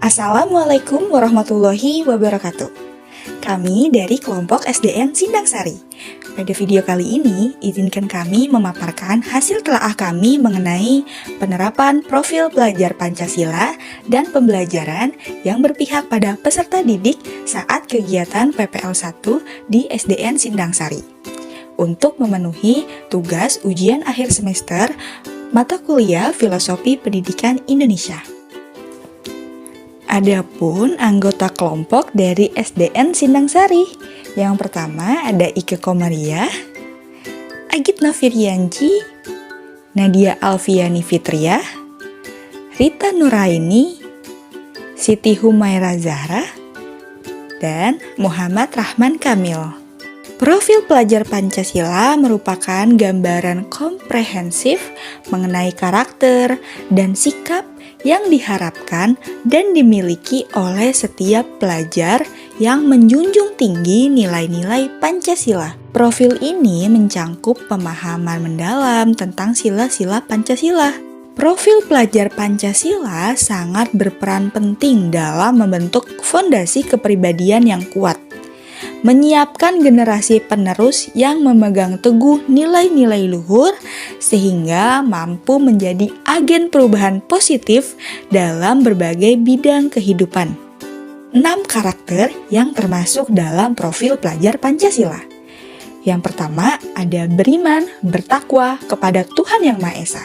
Assalamualaikum warahmatullahi wabarakatuh. Kami dari kelompok SDN Sindang Sari. Pada video kali ini, izinkan kami memaparkan hasil telaah kami mengenai penerapan profil pelajar Pancasila dan pembelajaran yang berpihak pada peserta didik saat kegiatan PPL 1 di SDN Sindang Sari. Untuk memenuhi tugas ujian akhir semester mata kuliah Filosofi Pendidikan Indonesia. Adapun anggota kelompok dari SDN Sindang Sari. Yang pertama ada Ike Komariah, Agit Nafirianji, Nadia Alfiani Fitriah, Rita Nuraini, Siti Humaira Zahra, dan Muhammad Rahman Kamil. Profil pelajar Pancasila merupakan gambaran komprehensif mengenai karakter dan sikap yang diharapkan dan dimiliki oleh setiap pelajar yang menjunjung tinggi nilai-nilai Pancasila. Profil ini mencangkup pemahaman mendalam tentang sila-sila Pancasila. Profil pelajar Pancasila sangat berperan penting dalam membentuk fondasi kepribadian yang kuat, menyiapkan generasi penerus yang memegang teguh nilai-nilai luhur sehingga mampu menjadi agen perubahan positif dalam berbagai bidang kehidupan. 6 karakter yang termasuk dalam profil pelajar Pancasila. Yang pertama ada beriman, bertakwa kepada Tuhan Yang Maha Esa.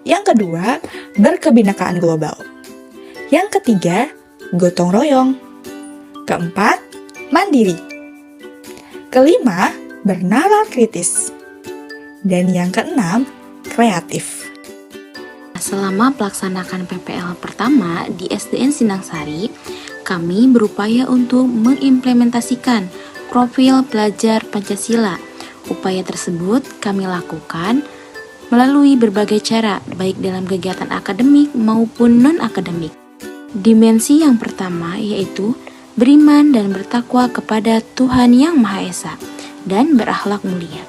Yang kedua, berkebinekaan global. Yang ketiga, gotong royong. Keempat, mandiri. Kelima, bernalar kritis. Dan yang keenam, kreatif. Selama pelaksanakan PPL pertama di SDN Sindang Sari, kami berupaya untuk mengimplementasikan profil pelajar Pancasila. Upaya tersebut kami lakukan melalui berbagai cara, baik dalam kegiatan akademik maupun non-akademik. Dimensi yang pertama yaitu beriman dan bertakwa kepada Tuhan Yang Maha Esa dan berakhlak mulia.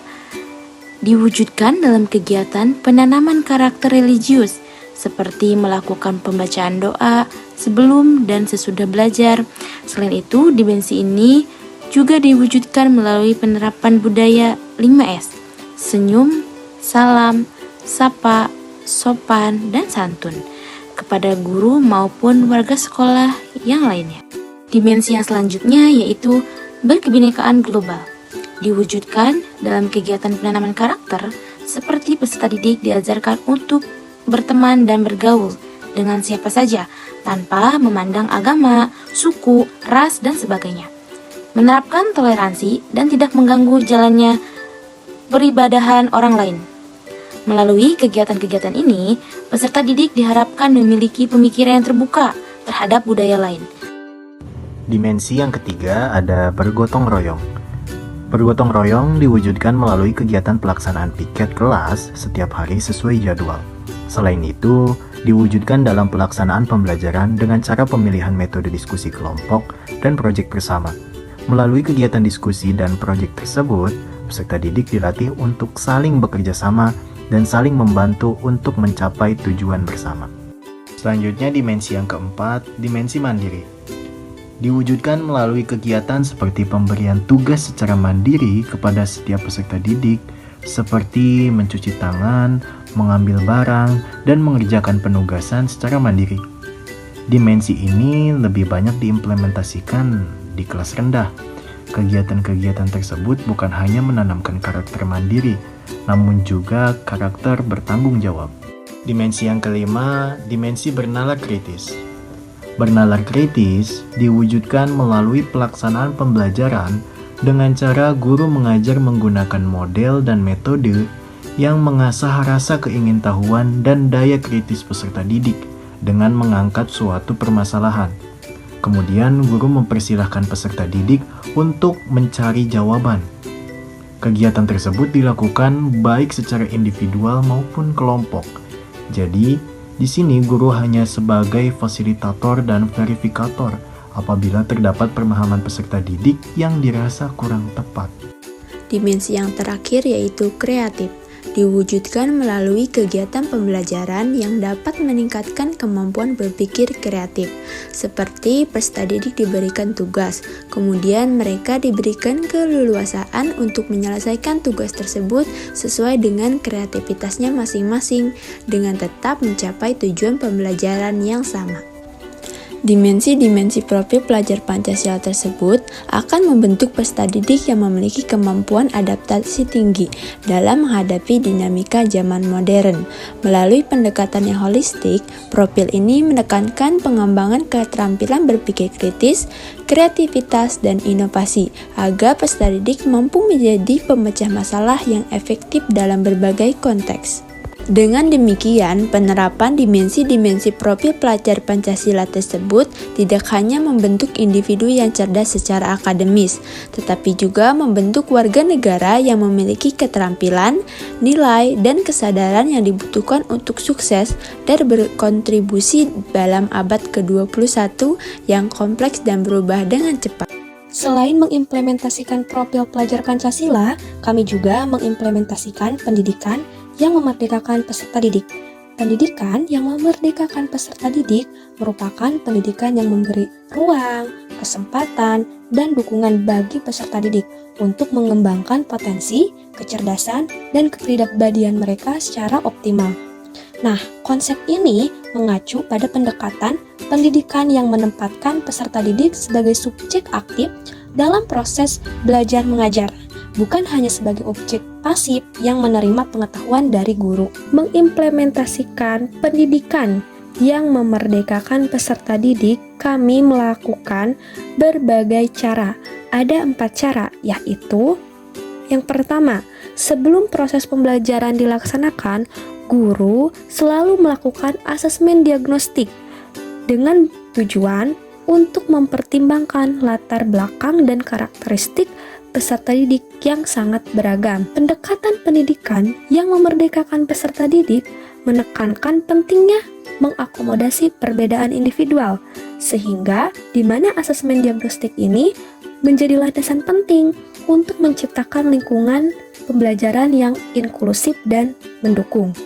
Diwujudkan dalam kegiatan penanaman karakter religius seperti melakukan pembacaan doa sebelum dan sesudah belajar. Selain itu, dimensi ini juga diwujudkan melalui penerapan budaya 5S: senyum, salam, sapa, sopan, dan santun kepada guru maupun warga sekolah yang lainnya. Dimensi yang selanjutnya yaitu berkebinekaan global. Diwujudkan dalam kegiatan penanaman karakter seperti peserta didik diajarkan untuk berteman dan bergaul dengan siapa saja tanpa memandang agama, suku, ras, dan sebagainya. Menerapkan toleransi dan tidak mengganggu jalannya peribadahan orang lain. Melalui kegiatan-kegiatan ini, peserta didik diharapkan memiliki pemikiran yang terbuka terhadap budaya lain. Dimensi yang ketiga ada bergotong royong. Bergotong royong diwujudkan melalui kegiatan pelaksanaan piket kelas setiap hari sesuai jadwal. Selain itu, diwujudkan dalam pelaksanaan pembelajaran dengan cara pemilihan metode diskusi kelompok dan proyek bersama. Melalui kegiatan diskusi dan proyek tersebut, peserta didik dilatih untuk saling bekerja sama dan saling membantu untuk mencapai tujuan bersama. Selanjutnya dimensi yang keempat, dimensi mandiri. Diwujudkan melalui kegiatan seperti pemberian tugas secara mandiri kepada setiap peserta didik, seperti mencuci tangan, mengambil barang, dan mengerjakan penugasan secara mandiri. Dimensi ini lebih banyak diimplementasikan di kelas rendah. Kegiatan-kegiatan tersebut bukan hanya menanamkan karakter mandiri, namun juga karakter bertanggung jawab. Dimensi yang kelima, dimensi bernalar kritis. Bernalar kritis diwujudkan melalui pelaksanaan pembelajaran dengan cara guru mengajar menggunakan model dan metode yang mengasah rasa keingintahuan dan daya kritis peserta didik dengan mengangkat suatu permasalahan. Kemudian guru mempersilahkan peserta didik untuk mencari jawaban. Kegiatan tersebut dilakukan baik secara individual maupun kelompok. Jadi, di sini guru hanya sebagai fasilitator dan verifikator apabila terdapat pemahaman peserta didik yang dirasa kurang tepat. Dimensi yang terakhir yaitu kreatif. diwujudkan melalui kegiatan pembelajaran yang dapat meningkatkan kemampuan berpikir kreatif, seperti peserta didik diberikan tugas, kemudian mereka diberikan keleluasaan untuk menyelesaikan tugas tersebut sesuai dengan kreativitasnya masing-masing, dengan tetap mencapai tujuan pembelajaran yang sama. Dimensi-dimensi profil pelajar Pancasila tersebut akan membentuk peserta didik yang memiliki kemampuan adaptasi tinggi dalam menghadapi dinamika zaman modern. Melalui pendekatan yang holistik, profil ini menekankan pengembangan keterampilan berpikir kritis, kreativitas, dan inovasi agar peserta didik mampu menjadi pemecah masalah yang efektif dalam berbagai konteks. Dengan demikian, penerapan dimensi-dimensi profil pelajar Pancasila tersebut tidak hanya membentuk individu yang cerdas secara akademis, tetapi juga membentuk warga negara yang memiliki keterampilan, nilai, dan kesadaran yang dibutuhkan untuk sukses dan berkontribusi dalam abad ke-21 yang kompleks dan berubah dengan cepat. Selain mengimplementasikan profil pelajar Pancasila, kami juga mengimplementasikan pendidikan yang memerdekakan peserta didik. Pendidikan yang memerdekakan peserta didik merupakan pendidikan yang memberi ruang, kesempatan, dan dukungan bagi peserta didik untuk mengembangkan potensi, kecerdasan, dan kepribadian mereka secara optimal. Nah, konsep ini mengacu pada pendekatan pendidikan yang menempatkan peserta didik sebagai subjek aktif dalam proses belajar mengajar, bukan hanya sebagai objek pasif yang menerima pengetahuan dari guru. Mengimplementasikan pendidikan yang memerdekakan peserta didik, kami melakukan berbagai cara. Ada 4 cara, yaitu yang pertama, sebelum proses pembelajaran dilaksanakan, guru selalu melakukan asesmen diagnostik dengan tujuan untuk mempertimbangkan latar belakang dan karakteristik peserta didik yang sangat beragam. Pendekatan pendidikan yang memerdekakan peserta didik menekankan pentingnya mengakomodasi perbedaan individual, sehingga di mana asesmen diagnostik ini menjadi landasan penting untuk menciptakan lingkungan pembelajaran yang inklusif dan mendukung.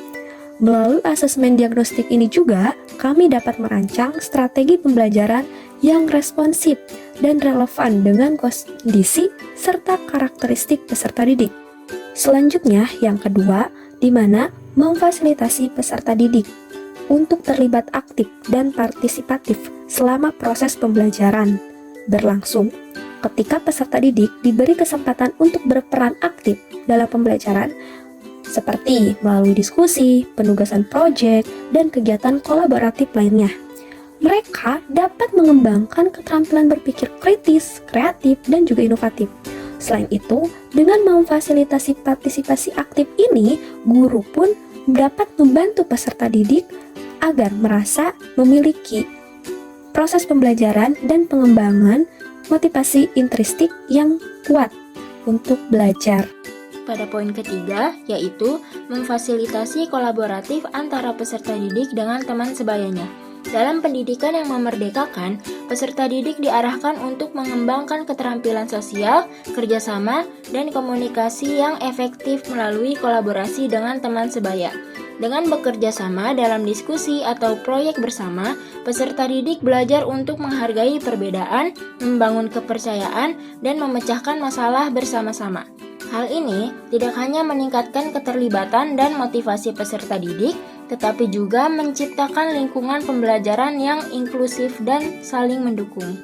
Melalui asesmen diagnostik ini juga, kami dapat merancang strategi pembelajaran yang responsif dan relevan dengan kondisi serta karakteristik peserta didik. Selanjutnya, yang kedua, di mana memfasilitasi peserta didik untuk terlibat aktif dan partisipatif selama proses pembelajaran berlangsung. Ketika peserta didik diberi kesempatan untuk berperan aktif dalam pembelajaran, seperti melalui diskusi, penugasan proyek, dan kegiatan kolaboratif lainnya, mereka dapat mengembangkan keterampilan berpikir kritis, kreatif, dan juga inovatif. Selain itu, dengan memfasilitasi partisipasi aktif ini, guru pun dapat membantu peserta didik agar merasa memiliki proses pembelajaran dan pengembangan motivasi intrinsik yang kuat untuk belajar. Pada poin ketiga, yaitu memfasilitasi kolaboratif antara peserta didik dengan teman sebayanya. Dalam pendidikan yang memerdekakan, peserta didik diarahkan untuk mengembangkan keterampilan sosial, kerjasama, dan komunikasi yang efektif melalui kolaborasi dengan teman sebaya. Dengan bekerja sama dalam diskusi atau proyek bersama, peserta didik belajar untuk menghargai perbedaan, membangun kepercayaan, dan memecahkan masalah bersama-sama. Hal ini tidak hanya meningkatkan keterlibatan dan motivasi peserta didik, tetapi juga menciptakan lingkungan pembelajaran yang inklusif dan saling mendukung.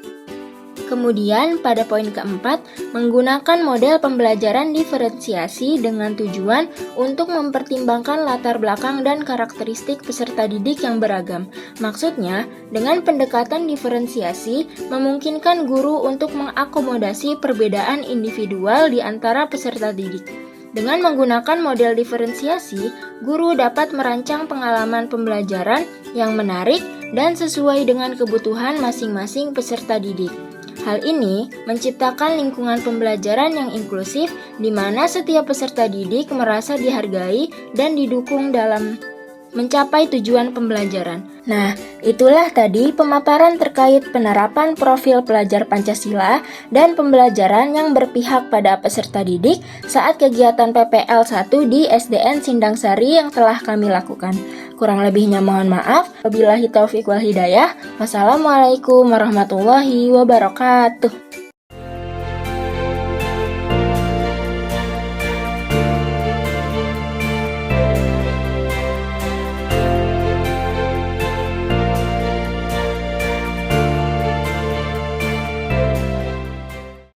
Kemudian, pada poin keempat, menggunakan model pembelajaran diferensiasi dengan tujuan untuk mempertimbangkan latar belakang dan karakteristik peserta didik yang beragam. Maksudnya, dengan pendekatan diferensiasi, memungkinkan guru untuk mengakomodasi perbedaan individual di antara peserta didik. Dengan menggunakan model diferensiasi, guru dapat merancang pengalaman pembelajaran yang menarik dan sesuai dengan kebutuhan masing-masing peserta didik. Hal ini menciptakan lingkungan pembelajaran yang inklusif di mana setiap peserta didik merasa dihargai dan didukung dalam mencapai tujuan pembelajaran. Nah, itulah tadi pemaparan terkait penerapan profil pelajar Pancasila dan pembelajaran yang berpihak pada peserta didik saat kegiatan PPL 1 di SDN Sindang Sari yang telah kami lakukan. Kurang lebihnya mohon maaf. Wabillahi taufiq wal hidayah. Wassalamualaikum warahmatullahi wabarakatuh.